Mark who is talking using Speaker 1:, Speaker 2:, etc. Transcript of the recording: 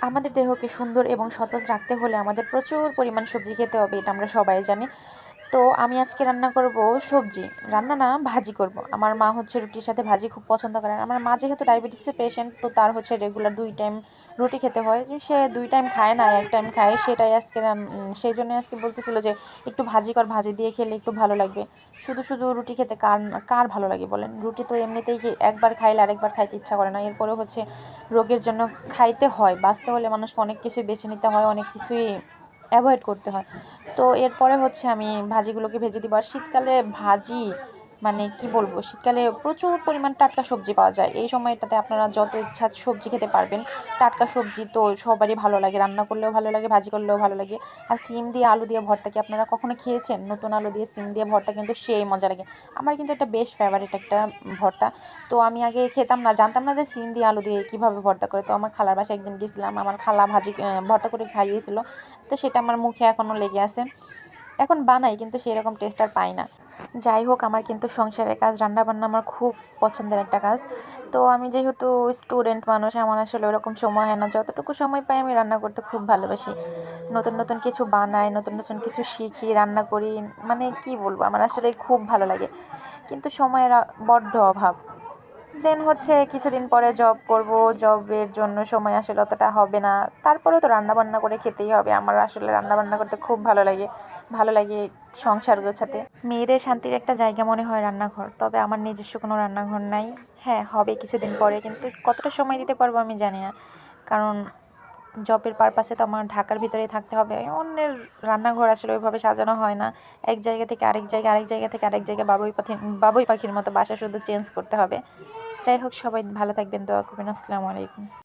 Speaker 1: আমাদের দেহকে সুন্দর এবং সতেজ রাখতে হলে আমাদের প্রচুর পরিমাণ সবজি খেতে হবে, এটা আমরা সবাই জানি। তো আমি আজকে রান্না করব সবজি, রান্না না ভাজি করব। আমার মা হচ্ছে রুটির সাথে ভাজি খুব পছন্দ করেন। আমার মা যেহেতু ডায়াবেটিসের পেশেন্ট, তো তার হচ্ছে রেগুলার 2 টাইম রুটি খেতে হয়। যে সে 2 টাইম খায় না, 1 টাইম খায়, সেটাই আজকে সেই জন্য আজকে বলতেছিল যে একটু ভাজি কর, ভাজি দিয়ে খেলে একটু ভালো লাগবে। শুধু শুধু রুটি খেতে কার ভালো লাগে বলেন? রুটি তো এমনিতেই একবার খাইলে আরেকবার খাইতে ইচ্ছা করে না। এরপরে হচ্ছে রোগের জন্য খাইতে হয়, বাঁচতে হলে মানুষকে অনেক কিছুই বেছে নিতে হয়, অনেক কিছুই অ্যাভয়েড করতে হয়। তো এরপরে হচ্ছে আমি ভাজিগুলোকে ভেজে দিব। আর শীতকালে ভাজি মানে কি বলবো, শীতকালে প্রচুর পরিমাণ টাটকা সবজি পাওয়া যায়। এই সময়টাতে আপনারা যত ইচ্ছা সবজি খেতে পারবেন। টাটকা সবজি তো সবারই ভালো লাগে, রান্না করলেও ভালো লাগে, ভাজি করলেও ভালো লাগে। আর সিম দিয়ে আলু দিয়ে ভর্তা কি আপনারা কখনো খেয়েছেন? নতুন আলু দিয়ে সিম দিয়ে ভর্তা কিন্তু সেই মজা লাগে। আমার কিন্তু এটা বেশ ফেভারিট একটা ভর্তা। তো আমি আগে খেতাম না, জানতাম না যে সিম দিয়ে আলু দিয়ে কীভাবে ভর্তা করে। তো আমার খালার বাসায় একদিন গেছিলাম, আমার খালা ভাজি ভর্তা করে খাইয়েছিল। তো সেটা আমার মুখে এখনও লেগে আছে। এখন বানাই কিন্তু সেরকম টেস্ট আর পাই না। যাই হোক, আমার কিন্তু সংসারের কাজ, রান্নাবান্না আমার খুব পছন্দের একটা কাজ। তো আমি যেহেতু স্টুডেন্ট মানুষ, আমার আসলে ওরকম সময় হয় না। যতটুকু সময় পাই আমি রান্না করতে খুব ভালোবাসি। নতুন নতুন কিছু বানাই, নতুন নতুন কিছু শিখি, রান্না করি। মানে কি বলবো, আমার আসলে খুব ভালো লাগে। কিন্তু সময়ের বড্ড অভাব। দেন হচ্ছে কিছুদিন পরে জব করব, জবের জন্য সময় আসলে অতটা হবে না। তারপরেও তো রান্নাবান্না করে খেতেই হবে। আমার আসলে রান্নাবান্না করতে খুব ভালো লাগে, ভালো লাগে সংসার গোছাতে। মেয়েদের শান্তির একটা জায়গা মনে হয় রান্নাঘর, তবে আমার নিজস্ব কোনো রান্নাঘর নাই। হ্যাঁ, হবে কিছুদিন পরে, কিন্তু কতটা সময় দিতে পারবো আমি জানি না। কারণ জবের পারপাসে তো আমার ঢাকার ভিতরেই থাকতে হবে। অন্যের রান্নাঘর আসলে ওইভাবে সাজানো হয় না। এক জায়গা থেকে আরেক জায়গা, আরেক জায়গা থেকে আরেক জায়গায় বাবুই পাখির মতো বাসা শুধু চেঞ্জ করতে হবে। যাই হোক, সবাই ভালো থাকবেন, দোয়া করবেন। আসসালামু আলাইকুম।